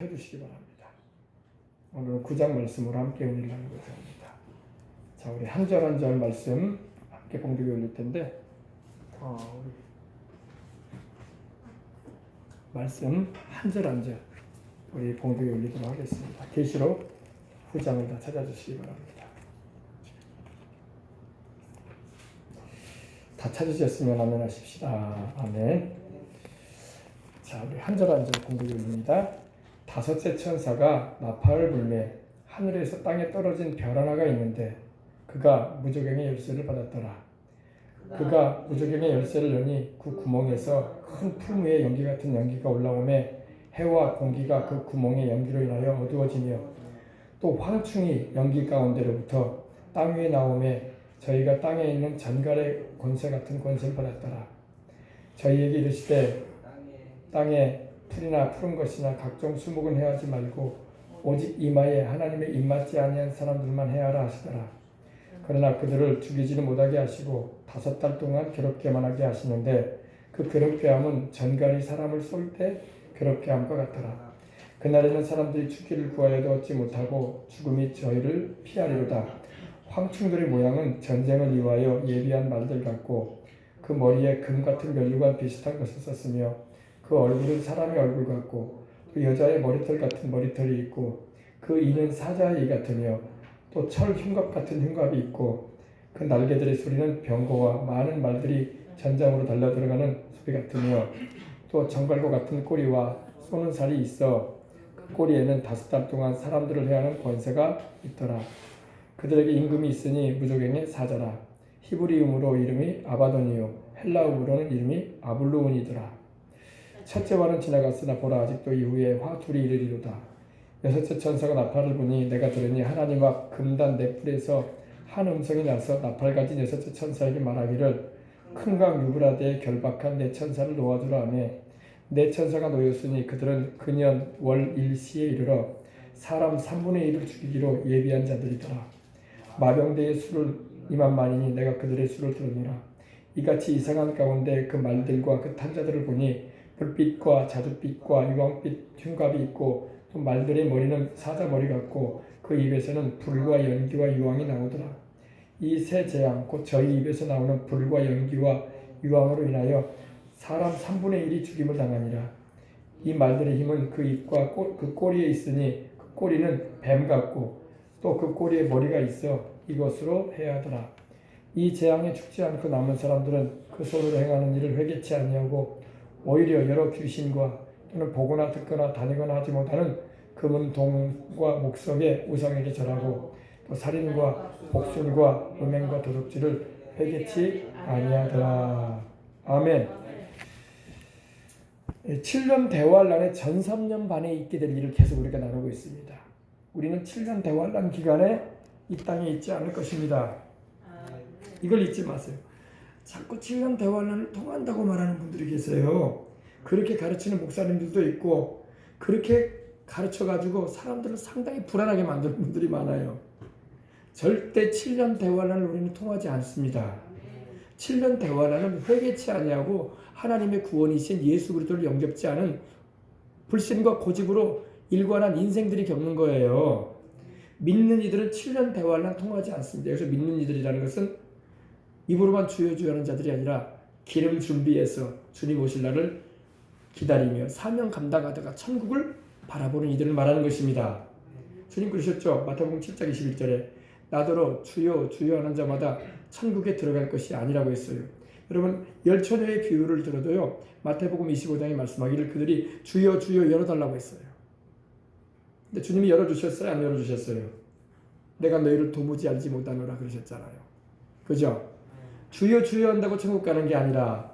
해주시기 바랍니다. 오늘 9장 말씀으로 함께 은혜를 나누고자 합니다. 자, 우리 한 절 한 절 말씀 함께 봉독해 올릴 텐데, 우리 말씀 한 절 한 절 우리 봉독해 올리도록 하겠습니다. 계시록 9장을 다 찾아주시기 바랍니다. 다 찾으셨으면 아멘 하십시다. 아멘. 자, 우리 한 절 한 절 봉독해 올립니다. 다섯째 천사가 나팔을 불매 하늘에서 땅에 떨어진 별 하나가 있는데 그가 무저갱의 열쇠를 받았더라. 그가 무저갱의 열쇠를 여니 그 구멍에서 큰 풀 위에 연기 같은 연기가 올라오매 해와 공기가 그 구멍의 연기로 인하여 어두워지며 또 황충이 연기 가운데로부터 땅 위에 나오매 저희가 땅에 있는 전갈의 권세 같은 권세를 받았더라. 저희에게 이르시되 땅에 풀이나 푸른 것이나 각종 수목은 해하지 말고 오직 이마에 하나님의 입맞지 아니한 사람들만 해하라 하시더라. 그러나 그들을 죽이지는 못하게 하시고 5달 동안 괴롭게만 하게 하시는데 그 괴롭게함은 전갈이 사람을 쏠 때 괴롭게함과 같더라. 그날에는 사람들이 죽기를 구하여도 얻지 못하고 죽음이 저희를 피하리로다. 황충들의 모양은 전쟁을 위하여 예비한 말들 같고 그 머리에 금 같은 면류관 비슷한 것을 썼으며 그 얼굴은 사람의 얼굴 같고 또 여자의 머리털 같은 머리털이 있고 그 이는 사자의 이 같으며 또 철 흉갑 같은 흉갑이 있고 그 날개들의 소리는 병거와 많은 말들이 전장으로 달려들어가는 소리 같으며 또 정갈과 같은 꼬리와 쏘는 살이 있어 그 꼬리에는 5달 동안 사람들을 해하는 권세가 있더라. 그들에게 임금이 있으니 무저갱의 사자라. 히브리음으로 이름이 아바돈이요 헬라음으로는 이름이 아블루온이더라. 첫째와는 지나갔으나 보라 아직도 이후에 화 둘이 이르리로다. 여섯째 천사가 나팔을 부니 내가 들으니 하나님 앞 금단 넷불에서 한 음성이 나서 나팔 가진 여섯째 천사에게 말하기를 큰 강 유브라데에 결박한 네 천사를 놓아주라 하며 네 천사가 놓였으니 그들은 근년 월 일시에 이르러 사람 3분의 1을 죽이기로 예비한 자들이더라. 마병대의 수를 2만만이니 내가 그들의 수를 들으노라. 이같이 이상한 가운데 그 말들과 그 탄자들을 보니 불빛과 자줏빛과 유황빛 흉갑이 있고 또 말들의 머리는 사자 머리 같고 그 입에서는 불과 연기와 유황이 나오더라. 이 세 재앙 곧 저희 입에서 나오는 불과 연기와 유황으로 인하여 사람 3분의 1이 죽임을 당하니라. 이 말들의 힘은 그 입과 그 꼬리에 있으니 그 꼬리는 뱀 같고 또 그 꼬리에 머리가 있어 이것으로 해하더라. 이 재앙에 죽지 않고 남은 사람들은 그 손으로 행하는 일을 회개치 아니하고 오히려 여러 귀신과 또는 보거나 듣거나 다니거나 하지 못하는 금은 동과 목석의 우상에게 절하고 또 살인과 복순과 음행과 도둑질을 회개치 아니하더라. 아멘. 7년 대환란의 전 3년 반에 있게 될 일을 계속 우리가 나누고 있습니다. 우리는 7년 대환란 기간에 이 땅에 있지 않을 것입니다. 이걸 잊지 마세요. 자꾸 7년 대환란을 통한다고 말하는 분들이 계세요. 그렇게 가르치는 목사님들도 있고 그렇게 가르쳐가지고 사람들을 상당히 불안하게 만드는 분들이 많아요. 절대 7년 대환란을 우리는 통하지 않습니다. 7년 대환란은 회개치 아니하고 하나님의 구원이신 예수 그리스도를 영접지 않은 불신과 고집으로 일관한 인생들이 겪는 거예요. 믿는 이들은 7년 대환란 통하지 않습니다. 여기서 믿는 이들이라는 것은 입으로만 주여 주여 하는 자들이 아니라 기름 준비해서 주님 오실 날을 기다리며 사명 감당하다가 천국을 바라보는 이들을 말하는 것입니다. 주님 그러셨죠. 마태복음 7장 21절에 나더러 주여 주여 하는 자마다 천국에 들어갈 것이 아니라고 했어요. 여러분 열처녀의 비유를 들어도요. 마태복음 25장에 말씀하기를 그들이 주여 주여 열어달라고 했어요. 근데 주님이 열어주셨어요? 안 열어주셨어요? 내가 너희를 도무지 알지 못하노라 그러셨잖아요. 그죠? 주여 주여 한다고 천국 가는 게 아니라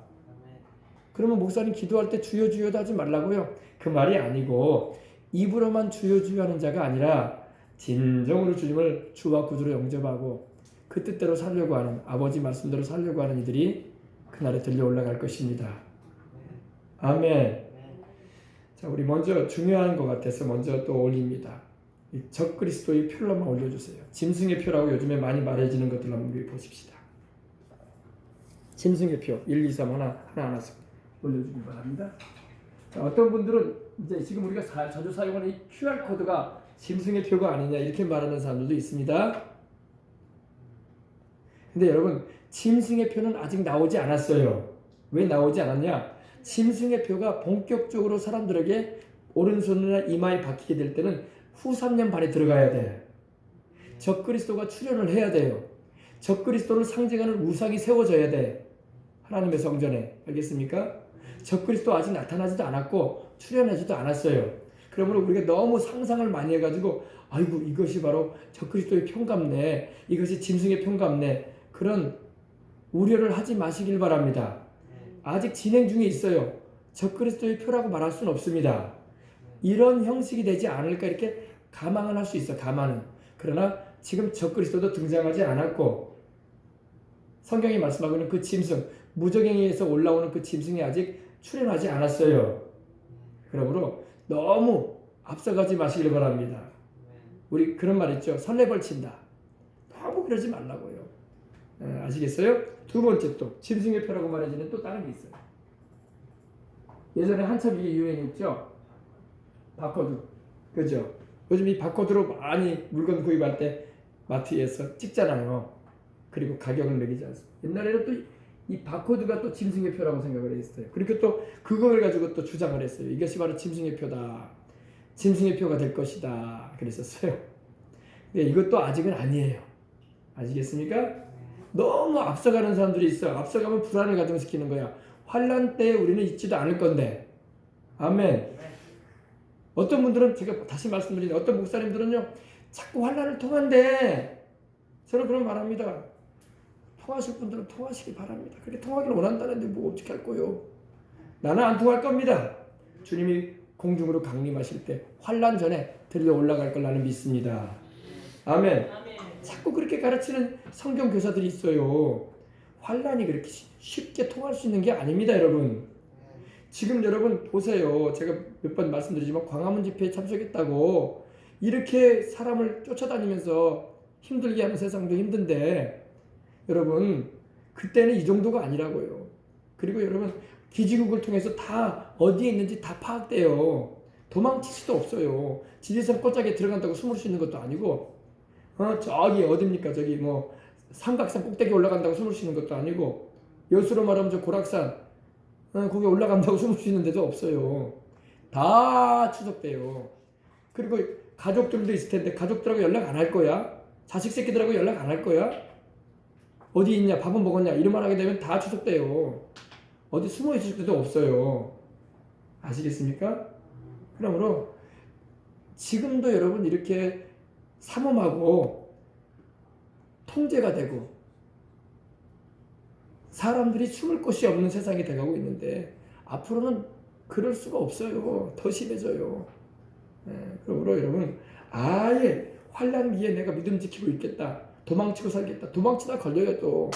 그러면 목사님 기도할 때 주여 주여도 하지 말라고요? 그 말이 아니고 입으로만 주여 주여 하는 자가 아니라 진정으로 주님을 주와 구주로 영접하고 그 뜻대로 살려고 하는 아버지 말씀대로 살려고 하는 이들이 그날에 들려 올라갈 것입니다. 아멘. 자, 우리 먼저 중요한 것 같아서 먼저 또 올립니다. 적그리스도의 표로만 올려주세요. 짐승의 표라고 요즘에 많이 말해지는 것들 한번 우리 보십시다. 짐승의 표 1, 2, 3 하나씩 올려주기 바랍니다. 자, 어떤 분들은 이제 지금 우리가 자주 사용하는 이 QR 코드가 짐승의 표가 아니냐 이렇게 말하는 사람들도 있습니다. 근데 여러분 짐승의 표는 아직 나오지 않았어요. 왜 나오지 않았냐? 짐승의 표가 본격적으로 사람들에게 오른손이나 이마에 박히게 될 때는 후 3년 반에 들어가야 돼. 적그리스도가 출현을 해야 돼요. 적그리스도를 상징하는 우상이 세워져야 돼. 하나님의 성전에. 알겠습니까? 적그리스도 아직 나타나지도 않았고 출현하지도 않았어요. 그러므로 우리가 너무 상상을 많이 해가지고 아이고 이것이 바로 적그리스도의 표인갑네. 이것이 짐승의 표인갑네. 그런 우려를 하지 마시길 바랍니다. 아직 진행 중에 있어요. 적그리스도의 표라고 말할 수는 없습니다. 이런 형식이 되지 않을까 이렇게 가망을 할 수 있어. 가망은. 그러나 지금 적그리스도도 등장하지 않았고 성경이 말씀하고 있는 그 짐승 무저갱이에서 올라오는 그 짐승이 아직 출현하지 않았어요. 그러므로 너무 앞서가지 마시길 바랍니다. 우리 그런 말 있죠. 설레벌 친다. 너무 그러지 말라고요. 아시겠어요? 두 번째 또 짐승의 표라고 말해지는 또 다른 게 있어요. 예전에 한참 이게 유행했죠. 바코드. 그죠? 요즘 이 바코드로 많이 물건 구입할 때 마트에서 찍잖아요. 그리고 가격을 매기지 않습니다. 옛날에는 또 이 바코드가 또 짐승의 표라고 생각을 했어요. 그리고 또 그걸 가지고 또 주장을 했어요. 이것이 바로 짐승의 표다. 짐승의 표가 될 것이다. 그랬었어요. 근데 이것도 아직은 아니에요. 아시겠습니까? 너무 앞서가는 사람들이 있어. 앞서가면 불안을 가중시키는 거야. 환난 때에 우리는 있지도 않을 건데. 아멘. 어떤 분들은 제가 다시 말씀드리는데 어떤 목사님들은요. 자꾸 환난을 통한대. 저는 그런 말합니다. 통하실 분들은 통하시기 바랍니다. 그렇게 통하기를 원한다는데 뭐 어떻게 할 거요? 나는 안 통할 겁니다. 주님이 공중으로 강림하실 때 환난 전에 들려 올라갈 걸 나는 믿습니다. 아멘. 자꾸 그렇게 가르치는 성경 교사들이 있어요. 환난이 그렇게 쉽게 통할 수 있는 게 아닙니다, 여러분. 지금 여러분 보세요. 제가 몇 번 말씀드리지만 광화문 집회에 참석했다고 이렇게 사람을 쫓아다니면서 힘들게 하는 세상도 힘든데 여러분 그때는 이 정도가 아니라고요. 그리고 여러분 기지국을 통해서 다 어디에 있는지 다 파악돼요. 도망칠 수도 없어요. 지리산 꽃자기에 들어간다고 숨을 수 있는 것도 아니고 저기 어딥니까? 저기 뭐 삼각산 꼭대기 올라간다고 숨을 수 있는 것도 아니고 여수로 말하면 저 고락산 거기 올라간다고 숨을 수 있는 데도 없어요. 다 추적돼요. 그리고 가족들도 있을 텐데 가족들하고 연락 안 할 거야? 자식 새끼들하고 연락 안 할 거야? 어디 있냐? 밥은 먹었냐? 이런 말 하게 되면 다 추적돼요. 어디 숨어 있을 때도 없어요. 아시겠습니까? 그러므로 지금도 여러분 이렇게 삼엄하고 통제가 되고 사람들이 숨을 곳이 없는 세상이 돼가고 있는데 앞으로는 그럴 수가 없어요. 더 심해져요. 그러므로 여러분 아예 환난기에 내가 믿음 지키고 있겠다. 도망치고 살겠다. 도망치다 걸려요 또.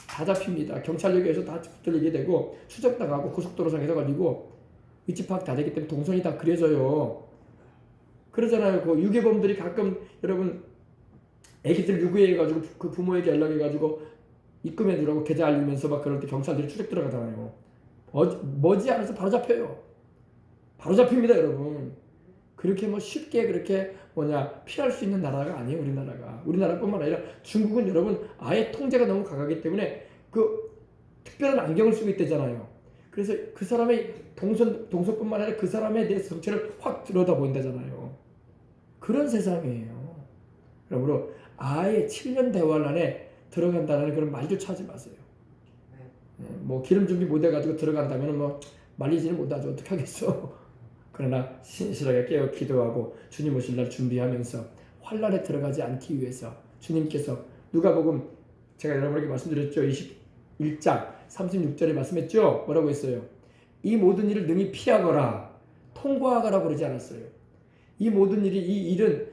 다 잡힙니다. 경찰력에서 다 붙들리게 되고 추적당하고 고속도로상에서 걸리고 위치 파악 다 되기 때문에 동선이 다 그려져요. 그러잖아요. 그 유괴범들이 가끔 여러분 애기들 유괴해가지고 그 부모에게 연락해가지고 입금해 두라고 계좌 알리면서 막 그럴 때 경찰들이 추적 들어가잖아요. 머지않아서 바로 잡혀요. 바로 잡힙니다 여러분. 그렇게 뭐 쉽게 그렇게 피할 수 있는 나라가 아니에요. 우리나라뿐만 아니라 중국은 여러분 아예 통제가 너무 강하기 때문에 그 특별한 안경을 쓰고 있대잖아요. 그래서 그 사람의 동서뿐만 아니라 그 사람에 대해 정체를 확 들여다본다잖아요. 그런 세상이에요. 그러므로 아예 7년 대환란에 들어간다는 그런 말조차 하지 마세요. 뭐 기름 준비 못 해가지고 들어간다면 뭐 말리지는 못하죠. 어떻게 하겠어. 그러나 신실하게 깨어 기도하고 주님 오실 날 준비하면서 환난에 들어가지 않기 위해서 주님께서 누가복음 제가 여러분에게 말씀드렸죠. 21장 36절에 말씀했죠. 뭐라고 했어요? 이 모든 일을 능히 피하거라 통과하거라 그러지 않았어요. 이 모든 일이 이 일은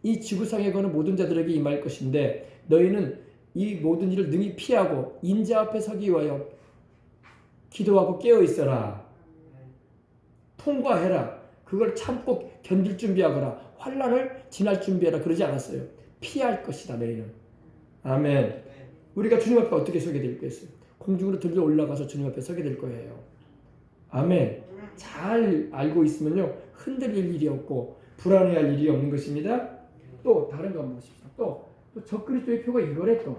이 지구상에 거는 모든 자들에게 임할 것인데 너희는 이 모든 일을 능히 피하고 인자 앞에 서기 위하여 기도하고 깨어 있어라. 통과해라. 그걸 참고 견딜 준비하거라. 환난을 지날 준비해라. 그러지 않았어요. 피할 것이다 너희는. 아멘. 우리가 주님 앞에 어떻게 서게 될 것이요? 공중으로 들려 올라가서 주님 앞에 서게 될 거예요. 아멘. 잘 알고 있으면요 흔들릴 일이 없고 불안해할 일이 없는 것입니다. 또 다른 거 한번 보십시오. 또 적그리스도의 표가 이거래. 또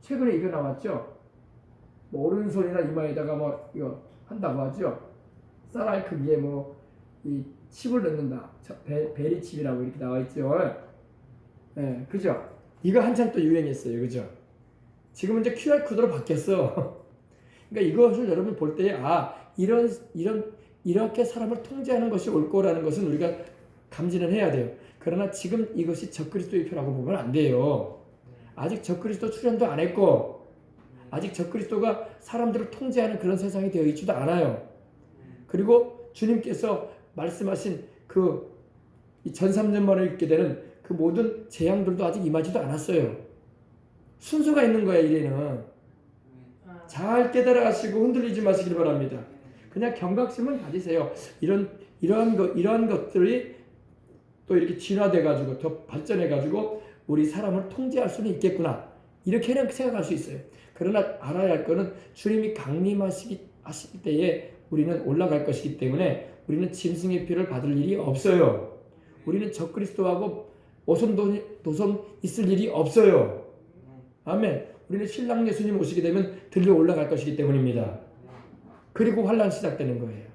최근에 이거 나왔죠. 뭐 오른손이나 이마에다가 뭐 이거 한다고 하죠. 쌀알크 위에 뭐 이 칩을 넣는다. 베리 칩이라고 이렇게 나와 있죠. 예, 그죠? 이거 한참 또 유행했어요, 그죠? 지금은 이제 QR 코드로 바뀌었어. 그러니까 이것을 여러분 볼 때에 이렇게 사람을 통제하는 것이 올 거라는 것은 우리가 감지는 해야 돼요. 그러나 지금 이것이 적그리스도의 표라고 보면 안 돼요. 아직 적그리스도 출현도 안 했고 아직 적그리스도가 사람들을 통제하는 그런 세상이 되어 있지도 않아요. 그리고 주님께서 말씀하신 그 전삼년 만에 있게 되는 그 모든 재앙들도 아직 임하지도 않았어요. 순서가 있는 거야. 이래는 잘 깨달아가시고 흔들리지 마시길 바랍니다. 그냥 경각심은 가지세요. 이러한 것들이 또 이렇게 진화돼 가지고 더 발전해 가지고 우리 사람을 통제할 수는 있겠구나, 이렇게는 생각할 수 있어요. 그러나 알아야 할 것은 주님이 강림하실 때에 우리는 올라갈 것이기 때문에 우리는 짐승의 피를 받을 일이 없어요. 우리는 적그리스도하고 오손도손 있을 일이 없어요. 아멘. 우리는 신랑 예수님 오시게 되면 들려 올라갈 것이기 때문입니다. 그리고 환란 시작되는 거예요.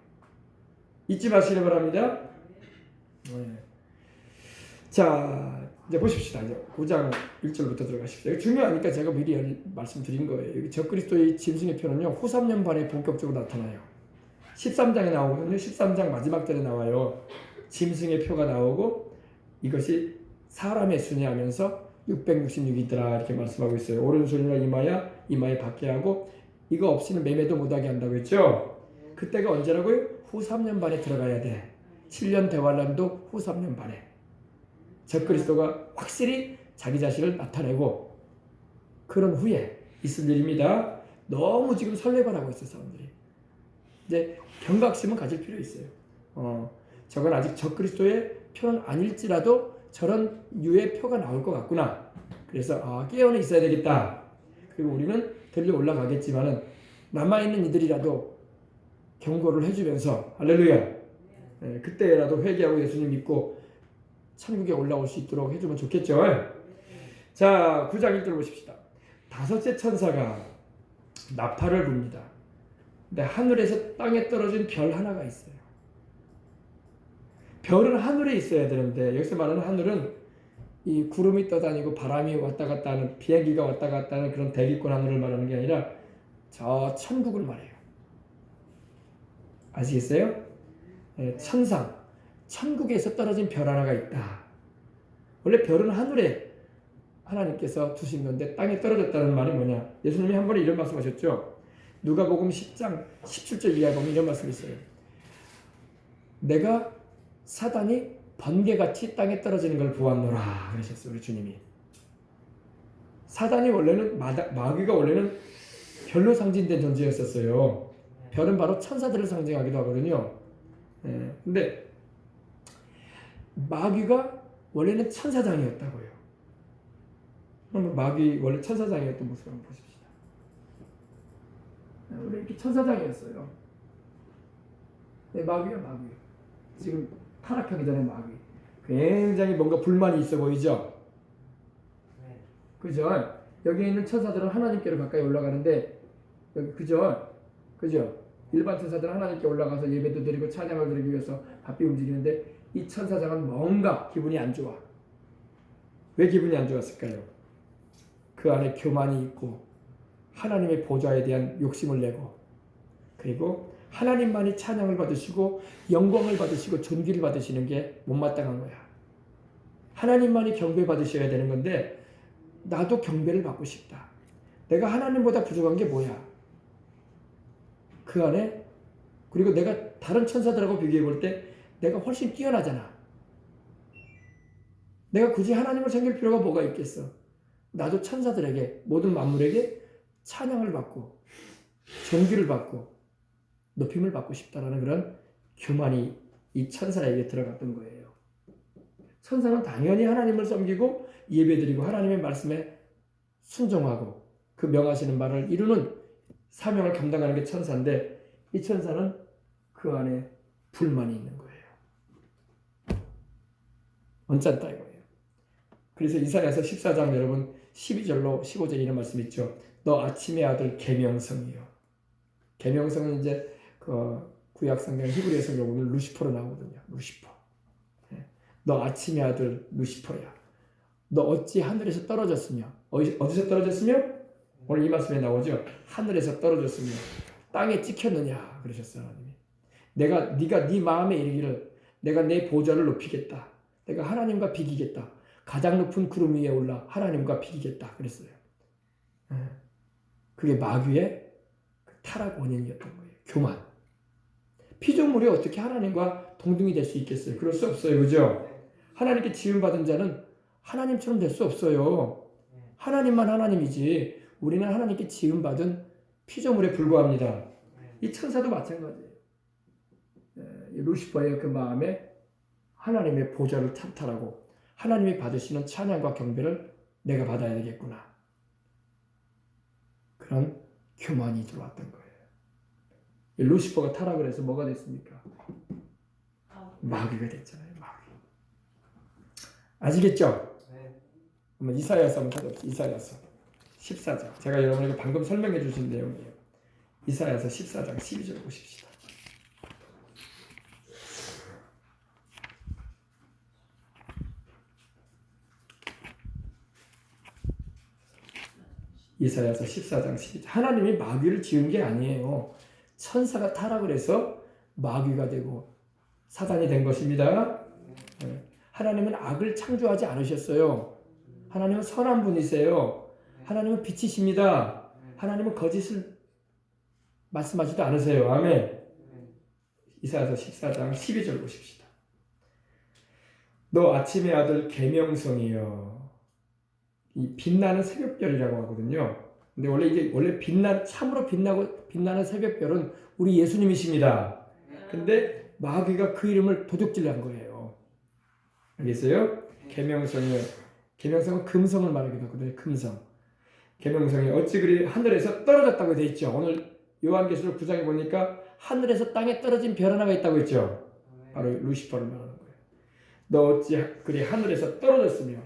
잊지 마시기 바랍니다. 네. 자, 이제 보십시다. 이제 9장 1절부터 들어가십시오. 이거 중요하니까 제가 미리 말씀드린 거예요. 여기 적그리스도의 짐승의 표는요, 후 3년 반에 본격적으로 나타나요. 13장에 나오거든요. 13장 마지막 절에 나와요. 짐승의 표가 나오고 이것이 사람의 순회하면서 666이더라 이렇게 말씀하고 있어요. 오른손이나 이마에 받게 하고 이거 없이는 매매도 못하게 한다고 했죠. 그때가 언제라고요? 후 3년 반에 들어가야 돼. 7년 대환란도 후 3년 반에 적그리스도가 확실히 자기 자신을 나타내고 그런 후에 있을 일입니다. 너무 지금 설레발 하고 있어요, 사람들이. 이제 경각심은 가질 필요 있어요. 저건 아직 적그리스도의 표는 아닐지라도 저런 유의 표가 나올 것 같구나. 그래서 깨어는 있어야 되겠다. 그리고 우리는 들려 올라가겠지만은 남아있는 이들이라도 경고를 해주면서 할렐루야. 그때라도 회개하고 예수님 믿고 천국에 올라올 수 있도록 해주면 좋겠죠. 자, 9장 1절 보십시다. 다섯째 천사가 나팔을 붑니다. 근데 하늘에서 땅에 떨어진 별 하나가 있어요. 별은 하늘에 있어야 되는데 여기서 말하는 하늘은 이 구름이 떠다니고 바람이 왔다 갔다 하는, 비행기가 왔다 갔다 하는 그런 대기권 하늘을 말하는 게 아니라 저 천국을 말해요. 아시겠어요? 천상, 천국에서 떨어진 별 하나가 있다. 원래 별은 하늘에 하나님께서 두신 건데 땅에 떨어졌다는 말이 뭐냐? 예수님이 한 번에 이런 말씀하셨죠. 누가복음 10장 17절 이하에 보면 이런 말씀이 있어요. 내가 사단이 번개같이 땅에 떨어지는 걸 보았노라 그러셨어요, 우리 주님이. 사단이 원래는 마귀가 원래는 별로 상징된 존재였었어요. 별은 바로 천사들을 상징하기도 하거든요. 근데 마귀가 원래는 천사장이었다고요. 그럼 마귀 원래 천사장이었던 모습을 한번 보십시다. 원래 이렇게 천사장이었어요. 마귀가 마귀. 지금 타락하기 전에 마귀. 굉장히 뭔가 불만이 있어 보이죠? 그죠? 여기 있는 천사들은 하나님께로 가까이 올라가는데, 여기 그죠? 일반 천사들은 하나님께 올라가서 예배도 드리고 찬양을 드리기 위해서 바삐 움직이는데 이 천사장은 뭔가 기분이 안 좋아. 왜 기분이 안 좋았을까요? 그 안에 교만이 있고 하나님의 보좌에 대한 욕심을 내고, 그리고 하나님만이 찬양을 받으시고 영광을 받으시고 존귀를 받으시는 게 못마땅한 거야. 하나님만이 경배 받으셔야 되는 건데 나도 경배를 받고 싶다. 내가 하나님보다 부족한 게 뭐야? 그 안에, 그리고 내가 다른 천사들하고 비교해 볼 때 내가 훨씬 뛰어나잖아. 내가 굳이 하나님을 섬길 필요가 뭐가 있겠어? 나도 천사들에게, 모든 만물에게 찬양을 받고 존귀를 받고 높임을 받고 싶다라는 그런 교만이 이 천사에게 들어갔던 거예요. 천사는 당연히 하나님을 섬기고 예배드리고 하나님의 말씀에 순종하고 그 명하시는 바를 이루는 사명을 감당하는 게 천사인데, 이 천사는 그 안에 불만이 있는 거예요. 언짢다 이거예요. 그래서 이사야서 14장 여러분 12절로 15절 이런 말씀 있죠. 너 아침의 아들 계명성이요. 계명성은 이제 그 구약 성경 히브리서 보면 루시퍼로 나오거든요. 루시퍼. 너 아침의 아들 루시퍼야. 너 어찌 하늘에서 떨어졌으며 어디서 떨어졌으며? 오늘 이 말씀에 나오죠. 하늘에서 떨어졌으며 땅에 찍혔느냐 그러셨어요. 하나님이. 네가 네 마음에 이르기를 내가 내 보좌를 높이겠다. 내가 하나님과 비기겠다. 가장 높은 구름 위에 올라 하나님과 비기겠다 그랬어요. 그게 마귀의 타락 원인이었던 거예요. 교만. 피조물이 어떻게 하나님과 동등이 될 수 있겠어요? 그럴 수 없어요. 그죠? 하나님께 지음받은 자는 하나님처럼 될 수 없어요. 하나님만 하나님이지 우리는 하나님께 지음받은 피조물에 불과합니다. 이 천사도 마찬가지예요. 루시퍼의 그 마음에 하나님의 보좌를 탐탈하고 하나님이 받으시는 찬양과 경배를 내가 받아야 되겠구나. 그런 교만이 들어왔던 거예요. 루시퍼가 타락을 해서 뭐가 됐습니까? 마귀가 됐잖아요. 마귀. 아시겠죠? 한번 이사야서 한번 찾아봅시다. 이사야서 14장. 제가 여러분에게 방금 설명해 주신 내용이에요. 이사야서 14장 12절 보십시다. 이사야서 14장 12절. 하나님이 마귀를 지은 게 아니에요. 천사가 타락을 해서 마귀가 되고 사단이 된 것입니다. 하나님은 악을 창조하지 않으셨어요. 하나님은 선한 분이세요. 하나님은 빛이십니다. 하나님은 거짓을 말씀하지도 않으세요. 아멘. 이사야서 14장 12절 보십시다. 너 아침의 아들 계명성이여. 이 빛나는 새벽별이라고 하거든요. 근데 원래 참으로 빛나는 새벽별은 우리 예수님이십니다. 근데 마귀가 그 이름을 도적질한 거예요. 알겠어요? 계명성은 금성을 말하기도 하거든요. 금성. 계명성이 어찌 그리 하늘에서 떨어졌다고 되어 있죠. 오늘 요한계시록 9장에 보니까 하늘에서 땅에 떨어진 별 하나가 있다고 했죠. 바로 루시퍼를 말하는 거예요. 너 어찌 그리 하늘에서 떨어졌으며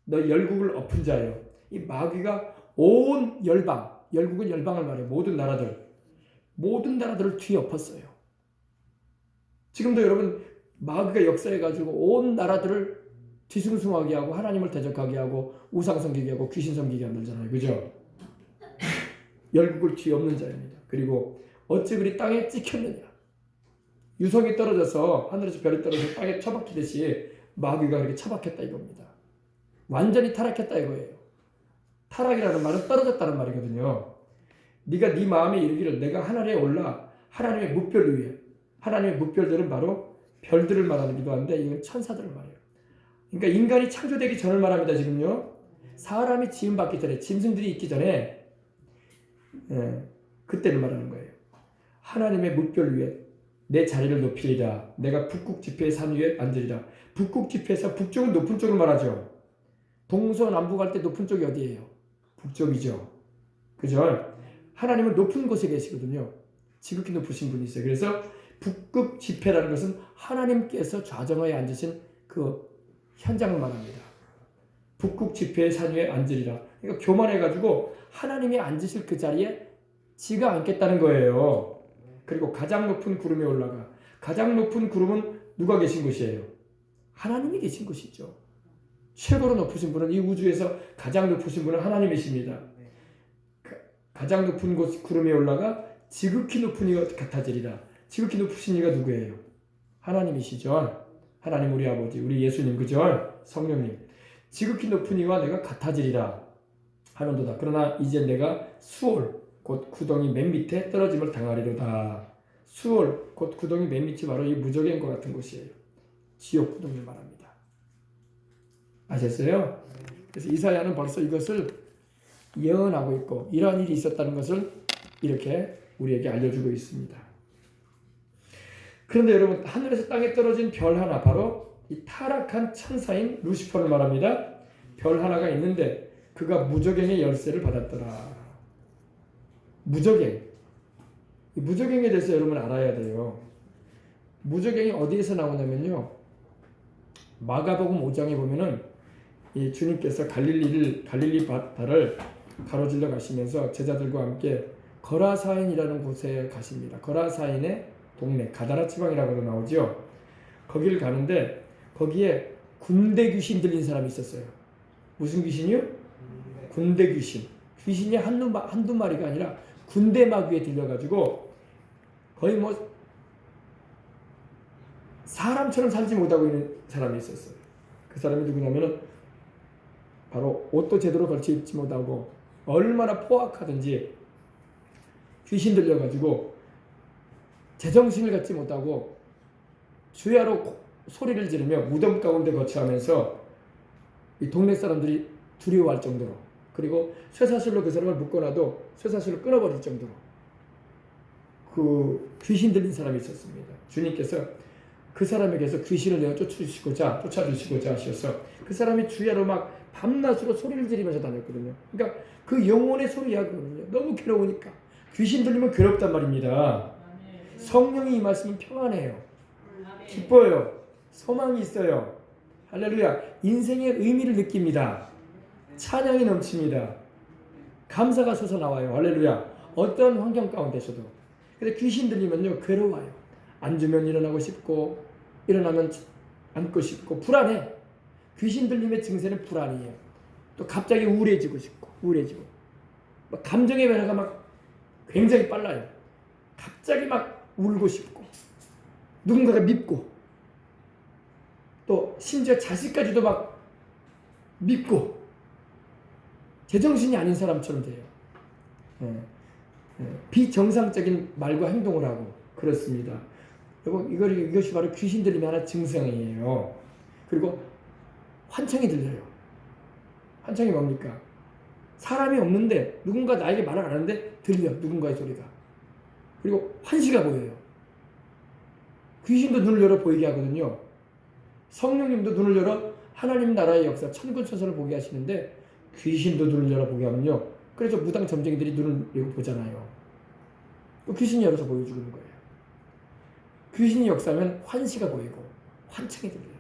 너 열국을 엎은 자여. 이 마귀가 온 열국은 열방을 말해요. 모든 나라들을 뒤엎었어요. 지금도 여러분 마귀가 역사해가지고 온 나라들을 뒤숭숭하게 하고 하나님을 대적하게 하고 우상 섬기게 하고 귀신 섬기게 만들잖아요. 그죠? 열국을 뒤엎는 자입니다. 그리고 어찌 그리 땅에 찍혔느냐. 유성이 떨어져서 하늘에서 별이 떨어져서 땅에 처박히듯이 마귀가 그렇게 처박혔다 이겁니다. 완전히 타락했다 이거예요. 타락이라는 말은 떨어졌다는 말이거든요. 네가 네 마음에 이르기를 내가 하늘에 올라 하나님의 뭇별 위에. 하나님의 뭇별들은 바로 별들을 말하기도 한데 이건 천사들을 말해요. 그러니까 인간이 창조되기 전을 말합니다. 지금요. 사람이 지음받기 전에 짐승들이 있기 전에 그때를 말하는 거예요. 하나님의 뭇별 위에 내 자리를 높이리라. 내가 북극 지폐의 산 위에 앉으리라. 북극 지폐에서 북쪽은 높은 쪽을 말하죠. 동서남북 할 때 높은 쪽이 어디예요? 북쪽이죠. 그죠? 하나님은 높은 곳에 계시거든요. 지극히 높으신 분이세요. 그래서 북극 지폐라는 것은 하나님께서 좌정하에 앉으신 그 현장을 말합니다. 북극 지폐의 산 위에 앉으리라. 그러니까 교만해가지고 하나님이 앉으실 그 자리에 지가 앉겠다는 거예요. 그리고 가장 높은 구름에 올라가. 가장 높은 구름은 누가 계신 곳이에요? 하나님이 계신 곳이죠. 최고로 높으신 분은 이 우주에서 가장 높으신 분은 하나님이십니다. 가장 높은 곳 구름에 올라가 지극히 높은 이가 같아지리라. 지극히 높으신 이가 누구예요? 하나님이시죠. 하나님 우리 아버지, 우리 예수님, 그죠? 성령님. 지극히 높은 이와 내가 같아지리라 하는도다. 그러나 이제 내가 수올 곧 구덩이 맨 밑에 떨어짐을 당하리로다. 수올 곧 구덩이 맨 밑이 바로 이 무저갱과 같은 곳이에요. 지옥 구덩이를 말합니다. 아셨어요? 그래서 이사야는 벌써 이것을 예언하고 있고 이러한 일이 있었다는 것을 이렇게 우리에게 알려주고 있습니다. 그런데 여러분 하늘에서 땅에 떨어진 별 하나 바로 이 타락한 천사인 루시퍼를 말합니다. 별 하나가 있는데 그가 무저갱의 열쇠를 받았더라. 무저갱. 이 무저갱에 대해서 여러분 알아야 돼요. 무저갱이 어디에서 나오냐면요. 마가복음 5장에 보면은 이 주님께서 갈릴리 바다를 가로질러 가시면서 제자들과 함께 거라사인이라는 곳에 가십니다. 거라사인의 동네 가다라 지방이라고도 나오죠. 거기를 가는데 거기에 군대 귀신 들린 사람이 있었어요. 무슨 귀신이요? 군대 귀신. 귀신이 한두 마리가 아니라 군대 마귀에 들려가지고 거의 뭐 사람처럼 살지 못하고 있는 사람이 있었어요. 그 사람이 누구냐면은 바로 옷도 제대로 걸쳐 입지 못하고 얼마나 포악하든지 귀신 들려가지고 제정신을 갖지 못하고 주야로 소리를 지르며 무덤 가운데 거처하면서 이 동네 사람들이 두려워할 정도로, 그리고 쇠사슬로 그 사람을 묶어놔도 쇠사슬을 끊어버릴 정도로 그 귀신 들린 사람이 있었습니다. 주님께서 그 사람에게서 귀신을 내어 쫓아주시고자 하셔서 그 사람이 주야로 막 밤낮으로 소리를 지르면서 다녔거든요. 그러니까 그 영혼의 소리하거든요. 너무 괴로우니까. 귀신 들리면 괴롭단 말입니다. 성령이 임하시면 평안해요. 기뻐요. 소망이 있어요. 할렐루야. 인생의 의미를 느낍니다. 찬양이 넘칩니다. 감사가 솟아나와요. 할렐루야. 어떤 환경 가운데서도. 근데 귀신 들리면요 괴로워요. 앉으면 일어나고 싶고 일어나면 앉고 싶고 불안해. 귀신 들림의 증세는 불안이에요. 또 갑자기 우울해지고 막 감정의 변화가 막 굉장히 빨라요. 갑자기 막 울고 싶고 누군가가 밉고 또 심지어 자식까지도 막 밉고 제정신이 아닌 사람처럼 돼요. 비정상적인 말과 행동을 하고 그렇습니다. 그리고 이것이 바로 귀신 들림의 하나 증상이에요. 그리고 환청이 들려요. 환청이 뭡니까? 사람이 없는데 누군가 나에게 말을 안 하는데 들려 누군가의 소리가. 그리고 환시가 보여요. 귀신도 눈을 열어 보이게 하거든요. 성령님도 눈을 열어 하나님 나라의 역사 천군천사를 보게 하시는데 귀신도 눈을 열어 보게 하면요. 그래서 무당 점쟁이들이 눈을 열고 보잖아요. 귀신이 열어서 보여주는 거예요. 귀신이 역사하면 환시가 보이고 환청이 들려요.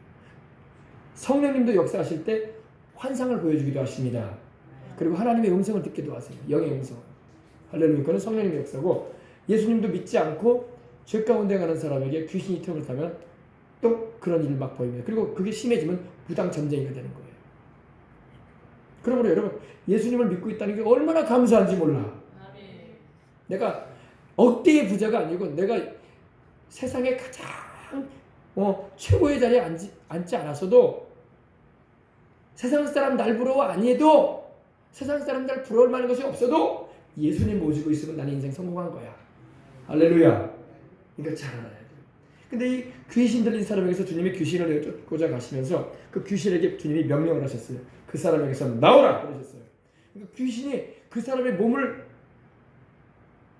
성령님도 역사하실 때 환상을 보여주기도 하십니다. 그리고 하나님의 음성을 듣기도 하세요. 영의 음성. 할렐루야. 그건 성령님의 역사고, 예수님도 믿지 않고 죄 가운데 가는 사람에게 귀신이 틈을 타면 또 그런 일을 막 보입니다. 그리고 그게 심해지면 무당 점쟁이가 되는 거예요. 그러므로 여러분, 예수님을 믿고 있다는 게 얼마나 감사한지 몰라. 내가 억대의 부자가 아니고 내가 세상에 가장 최고의 자리에 앉지 않았어도, 세상 사람 날 부러워 아니해도, 세상 사람 날 부러울 만한 것이 없어도 예수님 모시고 있으면 나는 인생 성공한 거야. 할렐루야. 이거 잘 알아야 돼. 근데 이 귀신 들린 사람에게서 주님이 귀신을 내쫓고자 가시면서 그 귀신에게 주님이 명령을 하셨어요. 그 사람에게서 나오라 그러셨어요. 그러니까 귀신이 그 사람의 몸을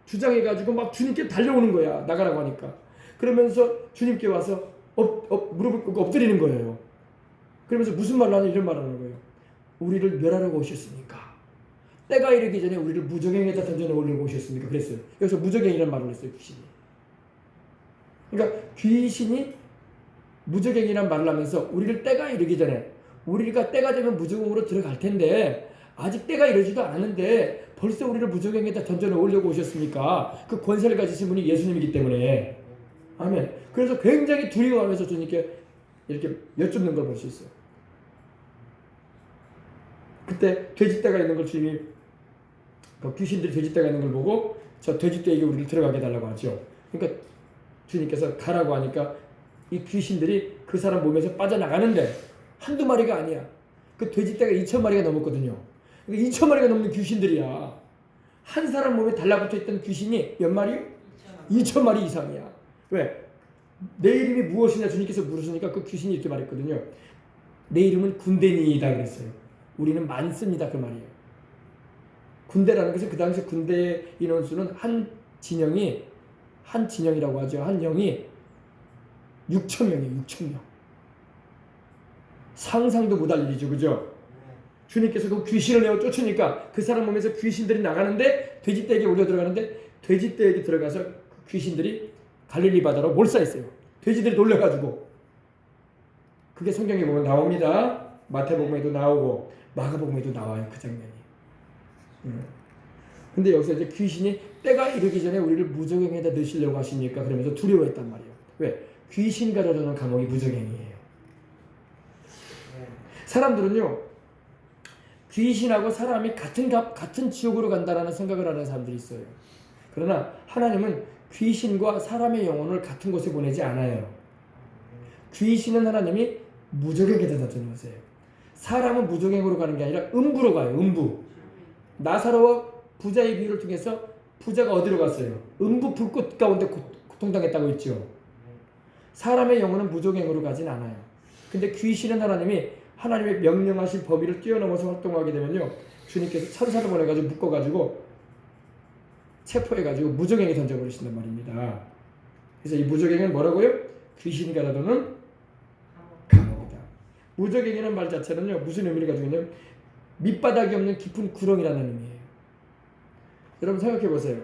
주장해가지고 막 주님께 달려오는 거야. 나가라고 하니까. 그러면서 주님께 와서 무릎을 꿇고 엎드리는 거예요. 그러면서 무슨 말을 하냐, 이런 말을 하는 거예요. 우리를 멸하러 오셨습니까? 때가 이르기 전에 우리를 무저갱에다 던져놓으려고 오셨습니까? 그랬어요. 여기서 무저갱이라는 말을 했어요. 귀신이. 그러니까 귀신이 무저갱이라는 말을 하면서 우리를 때가 이르기 전에, 우리가 때가 되면 무저갱으로 들어갈 텐데 아직 때가 이르지도 않았는데 벌써 우리를 무저갱에다 던져놓으려고 오셨습니까? 그 권세를 가지신 분이 예수님이기 때문에. 아멘. 그래서 굉장히 두려워하면서 주님께 이렇게 여쭙는 걸 볼 수 있어요. 그때 돼지떼가 있는 걸 주님이, 그 귀신들이 돼지떼가 있는 걸 보고 저 돼지떼에게 우리를 들어가게 해달라고 하죠. 그러니까 주님께서 가라고 하니까 이 귀신들이 그 사람 몸에서 빠져나가는데 한두 마리가 아니야. 그 돼지떼가 2,000마리가 넘었거든요. 그러니까 2,000마리가 넘는 귀신들이야. 한 사람 몸에 달라붙어 있던 귀신이 몇 마리? 2,000마리 이상이야. 왜? 내 이름이 무엇이냐 주님께서 물으시니까 그 귀신이 이렇게 말했거든요. 내 이름은 군대니이다 그랬어요. 우리는 많습니다 그 말이에요. 군대라는 것은 그 당시 군대 인원수는 한 진영이라고 하죠. 한 영이 6,000명이에요. 6,000명. 상상도 못할 일이죠. 그죠? 주님께서 그 귀신을 내어 쫓으니까 그 사람 몸에서 귀신들이 나가는데 돼지떼에게 올려 들어가는데 돼지떼에게 들어가서 그 귀신들이 갈릴리 바다로 몰사했어요. 돼지들이 놀래가지고. 그게 성경에 보면 나옵니다. 마태복음에도 나오고 마가복음에도 나와요. 그 장면이. 근데 여기서 이제 귀신이 때가 이르기 전에 우리를 무저갱에다 넣으시려고 하십니까? 그러면서 두려워했단 말이에요. 왜? 귀신 가져다는 감옥이 무저갱이에요. 사람들은요, 귀신하고 사람이 같은 지옥으로 간다라는 생각을 하는 사람들이 있어요. 그러나 하나님은 귀신과 사람의 영혼을 같은 곳에 보내지 않아요. 귀신은 하나님이 무저갱에다 넣으세요. 사람은 무저갱으로 가는 게 아니라 음부로 가요. 음부. 나사로와 부자의 비유를 통해서 부자가 어디로 갔어요? 음부 불꽃 가운데 고통당했다고 했죠. 사람의 영혼은 무저갱으로 가진 않아요. 근데 귀신은 하나님의 명령하신 범위를 뛰어넘어서 활동하게 되면요, 주님께서 천사를 보내가지고 묶어가지고 체포해가지고 무저갱에 던져버리신단 말입니다. 그래서 이 무저갱은 뭐라고요? 귀신이 가둬두는 감옥이다. 무저갱이라는 말 자체는요, 무슨 의미를 가지고 있냐면 밑바닥이 없는 깊은 구렁이라는 의미예요. 여러분 생각해 보세요.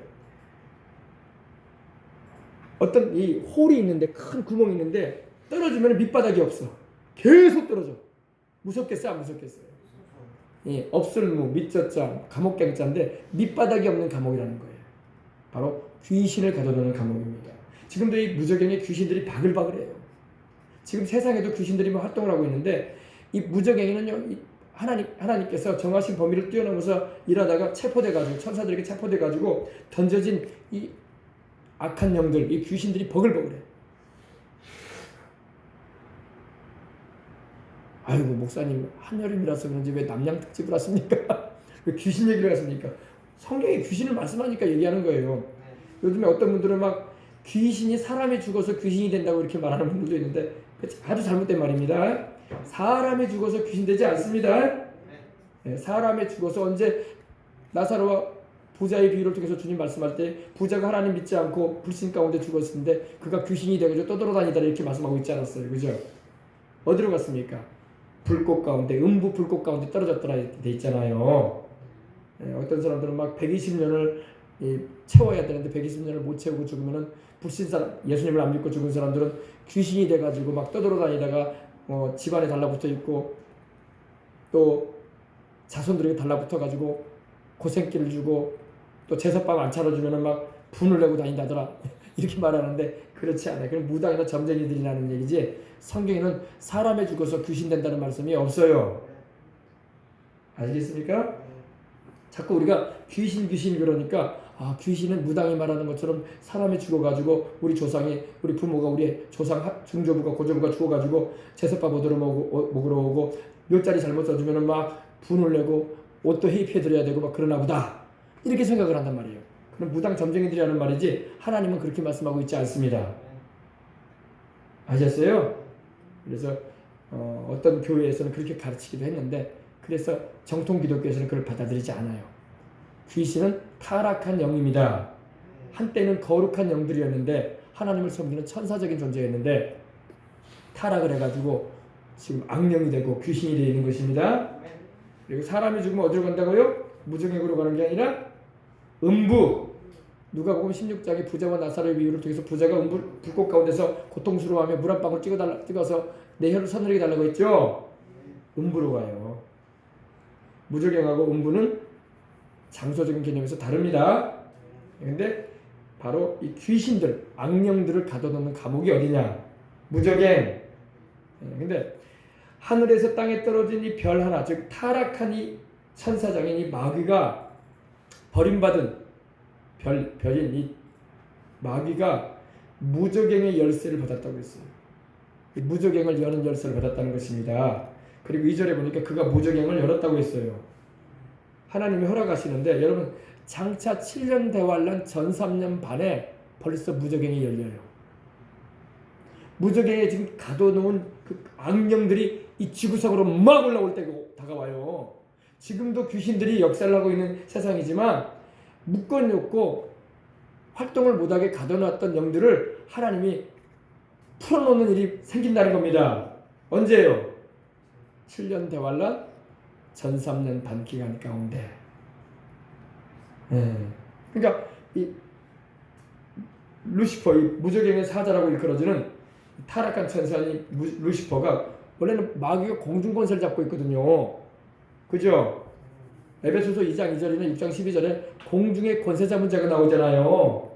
어떤 이 홀이 있는데, 큰 구멍이 있는데 떨어지면 밑바닥이 없어. 계속 떨어져. 무섭겠어요? 안 무섭겠어요? 예, 없을무, 밑저자, 감옥갱자인데 밑바닥이 없는 감옥이라는 거예요. 바로 귀신을 가둬놓는 감옥입니다. 지금도 이 무저갱에 귀신들이 바글바글해요. 지금 세상에도 귀신들이 활동을 하고 있는데, 이 무저갱에는요, 하나님께서 정하신 범위를 뛰어넘어서 일하다가 체포돼가지고, 천사들에게 체포돼가지고 던져진 이 악한 영들, 이 귀신들이 버글버글해. 아이고, 목사님 한여름이라서 그런지 왜 남양 특집을 하십니까? 왜 귀신 얘기를 하십니까? 성경에 귀신을 말씀하니까 얘기하는 거예요. 요즘에 어떤 분들은 막 귀신이 사람이 죽어서 귀신이 된다고 이렇게 말하는 분들도 있는데, 아주 잘못된 말입니다. 사람이 죽어서 귀신 되지 않습니다. 사람이 죽어서 언제 나사로와 부자의 비유를 통해서 주님 말씀할 때 부자가 하나님 믿지 않고 불신 가운데 죽었는데 그가 귀신이 되어서 떠돌아다니다 이렇게 말씀하고 있지 않았어요. 그죠? 어디로 갔습니까? 불꽃 가운데, 음부 불꽃 가운데 떨어졌더라 돼 있잖아요. 어떤 사람들은 막 120년을 채워야 되는데 120년을 못 채우고 죽으면은 불신사람, 예수님을 안 믿고 죽은 사람들은 귀신이 돼가지고 막 떠돌아다니다가 집안에 달라붙어 있고 또 자손들에게 달라붙어가지고 고생길을 주고 또 제사밥 안 차려주면은 막 분을 내고 다닌다더라 이렇게 말하는데, 그렇지 않아요. 그럼 무당이나 점쟁이들이라는 얘기지, 성경에는 사람에 죽어서 귀신 된다는 말씀이 없어요. 아시겠습니까? 자꾸 우리가 귀신 그러니까 귀신은 무당이 말하는 것처럼 사람이 죽어가지고 우리 조상이, 우리 부모가, 우리 조상 중조부가 고조부가 죽어가지고 제사밥 얻으러 먹으러 오고 묘자리 잘못 써주면은 막 분을 내고 옷도 해입해드려야 되고 막 그러나 보다 이렇게 생각을 한단 말이에요. 그럼 무당 점쟁이들이 하는 말이지 하나님은 그렇게 말씀하고 있지 않습니다. 아셨어요? 그래서 어떤 교회에서는 그렇게 가르치기도 했는데, 그래서 정통 기독교에서는 그걸 받아들이지 않아요. 귀신은 타락한 영입니다. 한때는 거룩한 영들이었는데 하나님을 섬기는 천사적인 존재였는데 타락을 해가지고 지금 악령이 되고 귀신이 되어 있는 것입니다. 그리고 사람이 죽으면 어디로 간다고요? 무저갱으로 가는 게 아니라 음부. 누가복음 16장에 부자와 나사로의 비유를 통해서 부자가 음부 불꽃 가운데서 고통스러워하며 물 한 방울 찍어서 내 혀를 서늘하게 달라고 했죠. 음부로 가요. 무저갱하고 음부는 장소적인 개념에서 다릅니다. 근데 바로 이 귀신들, 악령들을 가둬놓는 감옥이 어디냐? 무저갱. 근데 하늘에서 땅에 떨어진 이 별 하나, 즉 타락한 이 천사장인 이 마귀가 버림받은 별인 이 마귀가 무저갱의 열쇠를 받았다고 했어요. 이 무저갱을 여는 열쇠를 받았다는 것입니다. 그리고 2절에 보니까 그가 무저갱을 열었다고 했어요. 하나님이 허락하시는데, 여러분 장차 7년 대환란 전 3년 반에 벌써 무저갱이 열려요. 무저갱에 지금 가둬놓은 그 악령들이 이 지구상으로 막 올라올 때가 다가와요. 지금도 귀신들이 역사를 하고 있는 세상이지만 묶어놓고 활동을 못하게 가둬놨던 영들을 하나님이 풀어놓는 일이 생긴다는 겁니다. 언제예요? 7년 대환란 전 3년 반 기간 가운데. 그러니까 이 루시퍼, 이 무저갱의 사자라고 일컬어지는 타락한 천사인 루시퍼가 원래는 마귀가 공중 권세를 잡고 있거든요. 그죠? 에베소서 2장 2절이나 6장 12절에 공중의 권세 잡은 자가 나오잖아요.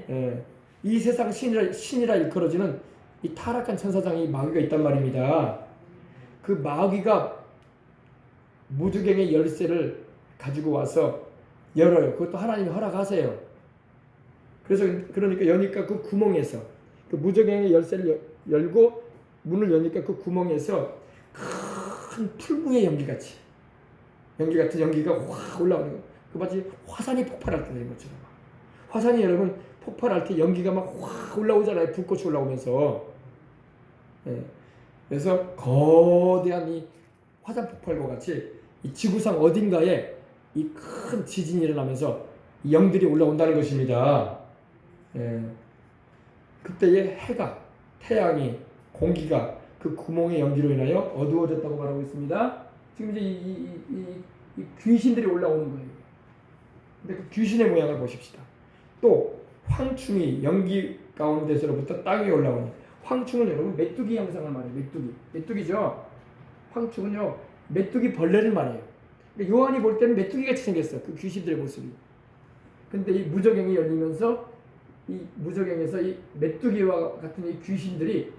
예. 이 세상 신이라 일컬어지는 이 타락한 천사장이 마귀가 있단 말입니다. 그 마귀가 무주갱의 열쇠를 가지고 와서 열어요. 그것도 하나님이 허락하세요. 그러니까 여니까 그 구멍에서 그 무저갱의 열쇠를 열고 문을 여니까 그 구멍에서 큰 풀무의 연기 같은 연기가 확 올라오는 거. 그 마치 화산이 폭발할 때 되는 것처럼. 화산이 여러분 폭발할 때 연기가 막 확 올라오잖아요. 불꽃이 올라오면서. 예. 그래서 거대한 이 화산 폭발과 같이 이 지구상 어딘가에 이 큰 지진이 일어나면서 이 영들이 올라온다는 것입니다. 예. 그때의 해가, 태양이, 공기가 그 구멍의 연기로 인하여 어두워졌다고 말하고 있습니다. 지금 이제 이 귀신들이 올라오는 거예요. 근데 그 귀신의 모양을 보십시다. 또 황충이 연기 가운데서로부터 땅에 올라오는, 황충은 여러분 메뚜기 형상을 말해요. 메뚜기죠. 황충은요 메뚜기 벌레를 말해요. 요한이 볼 때는 메뚜기 같이 생겼어. 그 귀신들의 모습이. 근데 이 무저갱이 열리면서 이 무저갱에서 이 메뚜기와 같은 이 귀신들이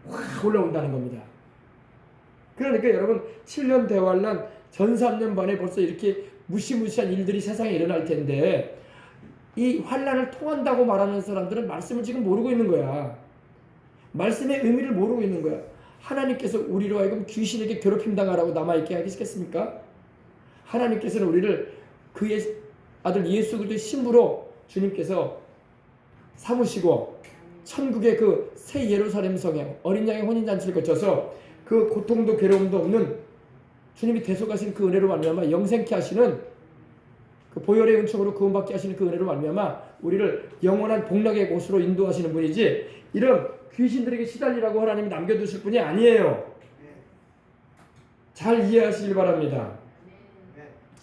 확 올라온다는 겁니다. 그러니까 여러분 7년 대환란 전 3년 반에 벌써 이렇게 무시무시한 일들이 세상에 일어날 텐데 이 환란을 통한다고 말하는 사람들은 말씀을 지금 모르고 있는 거야. 말씀의 의미를 모르고 있는 거야. 하나님께서 우리로 하여금 귀신에게 괴롭힘 당하라고 남아있게 하겠습니까? 하나님께서는 우리를 그의 아들 예수 그리스도의 신부로 주님께서 삼으시고 천국의 그 새 예루살렘 성에 어린 양의 혼인잔치를 거쳐서 그 고통도 괴로움도 없는 주님이 대속하신 그 은혜로 말미암아 영생케 하시는 그 보혈의 은총으로 구원받게 하시는 그 은혜로 말미암아 우리를 영원한 복락의 곳으로 인도하시는 분이지 이런 귀신들에게 시달리라고 하나님이 남겨두실 분이 아니에요. 잘 이해하시길 바랍니다.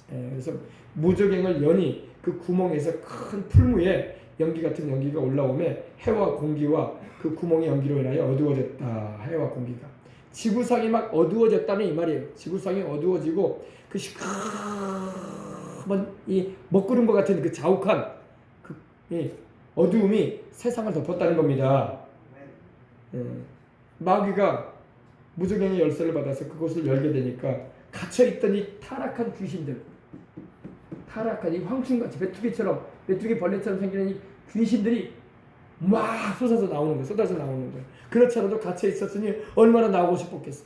그래서 무저갱을 여니 그 구멍에서 큰 풀무에 연기 같은 연기가 올라오며 해와 공기와 그 구멍의 연기로 인하여 어두워졌다. 해와 공기가 지구상이 막 어두워졌다는 이 말이에요. 지구상이 어두워지고 그 시커먼 이 먹구름과 같은 그 자욱한 그 어두움이 세상을 덮었다는 겁니다. 마귀가 무저갱의 열쇠를 받아서 그것을 열게 되니까 갇혀있던 이 타락한 귀신들, 타락한 이 황충같이 메뚜기처럼 메뚜기 벌레처럼 생기는 이 귀신들이 막 쏟아져 나오는 거예요. 그렇지 않아도 갇혀 있었으니 얼마나 나오고 싶었겠어.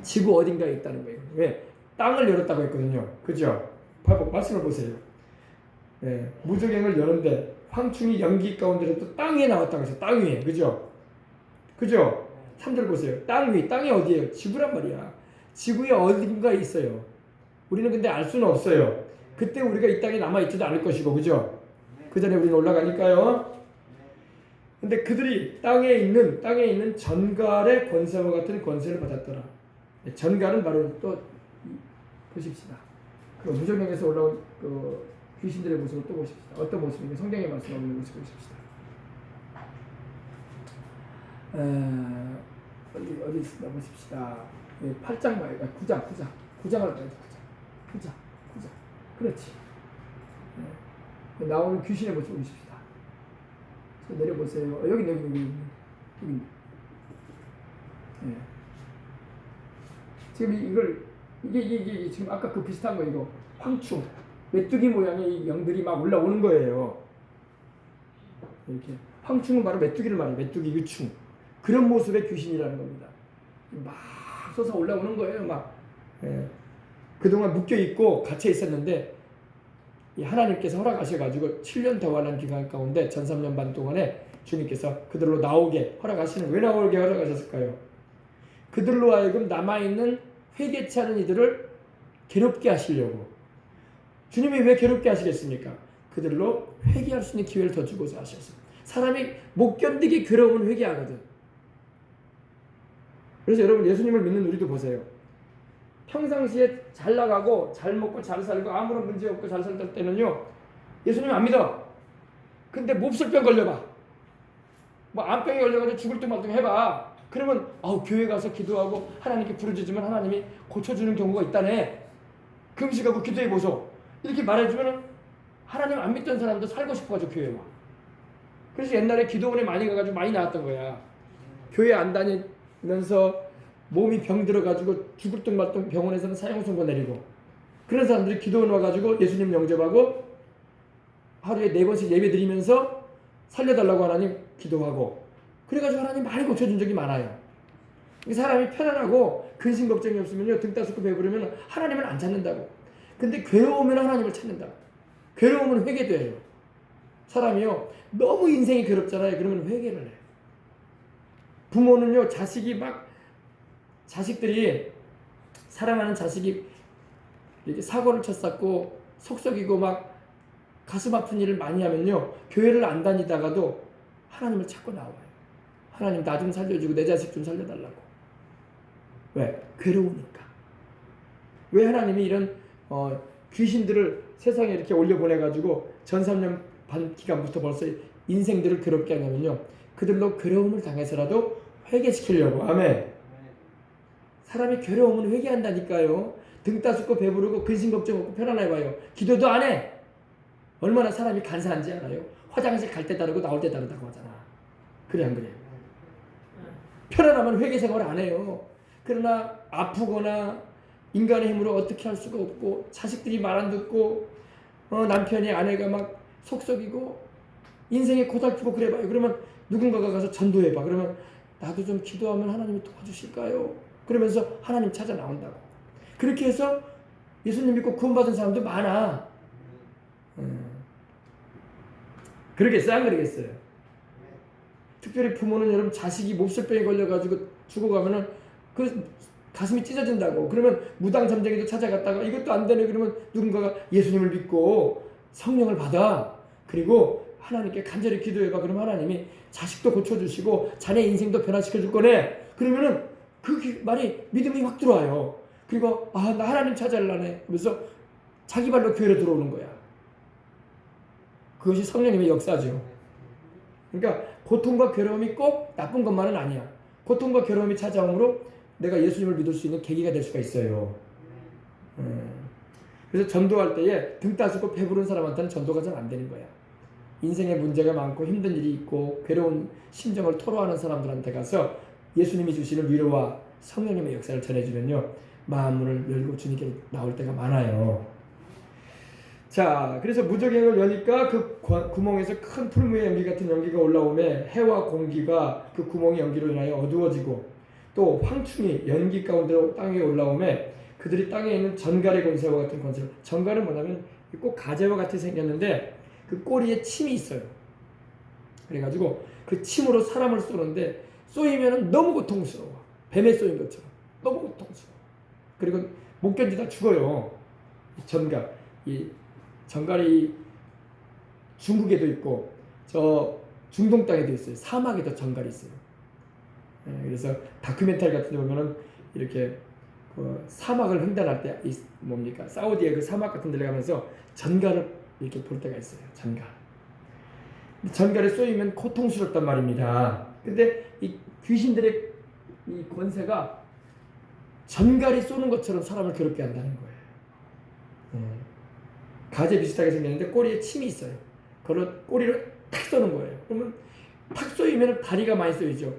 지구 어딘가에 있다는 거예요. 왜? 땅을 열었다고 했거든요. 그죠? 말씀을 보세요. 무저갱을 여는데 황충이 연기 가운데서 또 땅 위에 나왔다고 해서 땅 위에. 그죠? 3절 보세요. 땅 위. 땅이 어디예요? 지구란 말이야. 지구에 어딘가에 있어요. 우리는 근데 알 수는 없어요. 그때 우리가 이 땅에 남아있지도 않을 것이고, 그죠? 그 전에 우리는 올라가니까요. 근데 그들이 땅에 있는 전갈의 권세와 같은 권세를 받았더라. 전갈은 바로 또 보십시다. 그 무저갱에서 올라온 그 귀신들의 모습을 또 보십시다. 어떤 모습인가? 성경의 말씀 없는 모습을 보십시다. 어디 있습니다. 보십시다. 8장 말이야. 9장을 봐야지. 9장. 그렇지. 나오는 귀신의 모습을 보십시다. 내려보세요. 여기. 지금 이게 지금 아까 그 비슷한 거 이거 황충 메뚜기 모양의 이 영들이 막 올라오는 거예요. 이렇게 황충은 바로 메뚜기를 말해요. 메뚜기 유충. 그런 모습의 귀신이라는 겁니다. 막 솟아 올라오는 거예요. 막 그동안 묶여 있고 갇혀 있었는데 하나님께서 허락하셔가지고 7년 대환란 기간 가운데 전 3년 반 동안에 주님께서 그들로 나오게 허락하시는. 왜 나오게 허락하셨을까요? 그들로 하여금 남아있는 회개치 않은 이들을 괴롭게 하시려고. 주님이 왜 괴롭게 하시겠습니까? 그들로 회개할 수 있는 기회를 더 주고자 하셨어요. 사람이 못 견디게 괴로움은 회개하거든. 그래서 여러분 예수님을 믿는 우리도 보세요. 평상시에 잘 나가고 잘 먹고 잘 살고 아무런 문제 없고 잘 살던 때는요 예수님 안 믿어. 근데 몹쓸병 걸려봐. 뭐 암병에 걸려가지고 죽을 듯 말 듯 해봐. 그러면 교회 가서 기도하고 하나님께 부르짖으면 하나님이 고쳐주는 경우가 있다네. 금식하고 기도해보소. 이렇게 말해주면 하나님 안 믿던 사람도 살고 싶어가지고 교회 와. 그래서 옛날에 기도원에 많이 가가지고 많이 나왔던 거야. 교회 안 다니면서 몸이 병들어가지고 죽을 듯 말 듯 병원에서는 사형선고 내리고, 그런 사람들이 기도원 와가지고 예수님 영접하고 하루에 4번씩 예배 드리면서 살려달라고 하나님 기도하고, 그래가지고 하나님 많이 고쳐준 적이 많아요. 사람이 편안하고 근심 걱정이 없으면요, 등 따숩고 배부르면 하나님을 안 찾는다고. 근데 괴로우면 하나님을 찾는다고. 괴로우면 회개돼요. 사람이요, 너무 인생이 괴롭잖아요. 그러면 회개를 해요. 부모는요, 자식들이 사랑하는 자식이 이렇게 사고를 쳤었고 속썩이고 막 가슴 아픈 일을 많이 하면요, 교회를 안 다니다가도 하나님을 찾고 나와요. 하나님 나 좀 살려주고 내 자식 좀 살려달라고. 왜? 괴로우니까. 왜 하나님이 이런 귀신들을 세상에 이렇게 올려보내가지고 전삼년 반 기간부터 벌써 인생들을 괴롭게 하냐면요, 그들로 괴로움을 당해서라도 회개시키려고. 아멘. 사람이 괴로우면 회개한다니까요. 등 따숩고 배부르고 근심 걱정 없고 편안해봐요. 기도도 안 해. 얼마나 사람이 간사한지 알아요? 화장실 갈 때 다르고 나올 때 다르다고 하잖아. 그래 안 그래? 편안하면 회개 생활을 안 해요. 그러나 아프거나 인간의 힘으로 어떻게 할 수가 없고 자식들이 말 안 듣고 남편이 아내가 막 속썩이고 인생에 고달프고 그래봐요. 그러면 누군가가 가서 전도해봐. 그러면 나도 좀 기도하면 하나님이 도와주실까요? 그러면서 하나님 찾아 나온다고. 그렇게 해서 예수님 믿고 구원받은 사람도 많아. 그러겠어요? 안 그러겠어요? 특별히 부모는 여러분 자식이 몹쓸병에 걸려가지고 죽어가면은 그 가슴이 찢어진다고. 그러면 무당 점쟁이도 찾아갔다가 이것도 안 되네. 그러면 누군가가 예수님을 믿고 성령을 받아. 그리고 하나님께 간절히 기도해봐. 그러면 하나님이 자식도 고쳐주시고 자네 인생도 변화시켜줄 거네. 그러면은 그 말이 믿음이 확 들어와요. 그리고 나 하나님 찾아달라네. 그래서 자기 발로 교회로 들어오는 거야. 그것이 성령님의 역사죠. 그러니까 고통과 괴로움이 꼭 나쁜 것만은 아니야. 고통과 괴로움이 찾아오므로 내가 예수님을 믿을 수 있는 계기가 될 수가 있어요. 그래서 전도할 때에 등 따숩고 배부른 사람한테는 전도가 잘 안 되는 거야. 인생에 문제가 많고 힘든 일이 있고 괴로운 심정을 토로하는 사람들한테 가서 예수님이 주시는 위로와 성령님의 역사를 전해주면요, 마음문을 열고 주님께 나올 때가 많아요. 자, 그래서 무저갱을 여니까 그 구멍에서 큰 풀무의 연기 같은 연기가 올라오며 해와 공기가 그 구멍의 연기로 인하여 어두워지고, 또 황충이 연기 가운데로 땅에 올라오며 그들이 땅에 있는 전갈의 권세와 같은 권세. 전갈은 뭐냐면 꼭 가재와 같이 생겼는데 그 꼬리에 침이 있어요. 그래가지고 그 침으로 사람을 쏘는데 쏘이면 너무 고통스러워. 뱀에 쏘인 것처럼 너무 고통스러워. 그리고 못 견디다 죽어요. 전갈. 이 전갈이 중국에도 있고 저 중동 땅에도 있어요. 사막에도 전갈이 있어요. 그래서 다큐멘터리 같은 데 보면은 이렇게 그 사막을 횡단할 때 뭡니까? 사우디의 그 사막 같은 데 가면서 전갈을 이렇게 볼 때가 있어요. 전갈에 쏘이면 고통스럽단 말입니다. 근데 이 귀신들의 이 권세가 전갈이 쏘는 것처럼 사람을 괴롭게 한다는 거예요. 가재 비슷하게 생겼는데 꼬리에 침이 있어요. 그걸 꼬리로 탁 쏘는 거예요. 그러면 탁 쏘이면 다리가 많이 쏘이죠.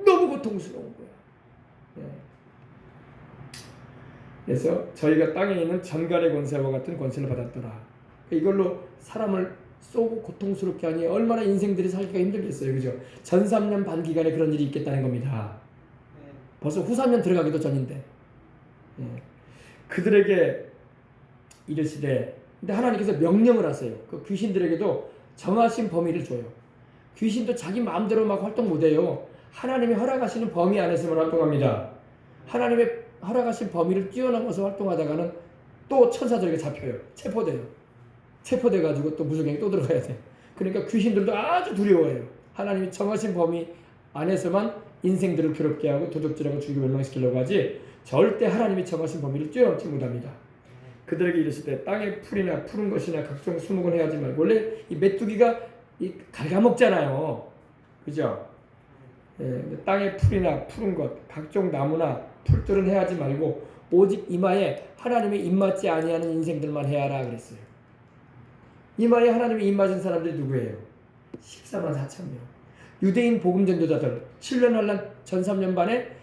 너무 고통스러운 거야. 그래서 저희가 땅에 있는 전갈의 권세와 같은 권세를 받았더라. 이걸로 사람을 쏘고 고통스럽게 하니 얼마나 인생들이 살기가 힘들겠어요. 그죠? 전 3년 반 기간에 그런 일이 있겠다는 겁니다. 벌써 후 3년 들어가기도 전인데. 그들에게 이르시되, 근데 하나님께서 명령을 하세요. 그 귀신들에게도 정하신 범위를 줘요. 귀신도 자기 마음대로 막 활동 못해요. 하나님이 허락하시는 범위 안에서만 활동합니다. 하나님의 허락하신 범위를 뛰어넘어서 활동하다가는 또 천사들에게 잡혀요. 체포돼가지고 또 무속행이 또 들어가야 돼. 그러니까 귀신들도 아주 두려워해요. 하나님이 정하신 범위 안에서만 인생들을 괴롭게 하고 도적질하고 죽이고 멸망시키려고 하지 절대 하나님이 정하신 범위를 뛰어넘지 못합니다. 그들에게 이르시되 땅의 풀이나 푸른 것이나 각종 수목은 해하지 말고. 원래 이 메뚜기가 갉아먹잖아요. 그죠? 땅의 풀이나 푸른 것, 각종 나무나 풀들은 해하지 말고 오직 이마에 하나님의 입맞지 아니하는 인생들만 해하라 그랬어요. 이마에 하나님의 입맞은 사람들이 누구예요? 14만 4천 명. 유대인 복음 전도자들 7년 환란 전 3년 반에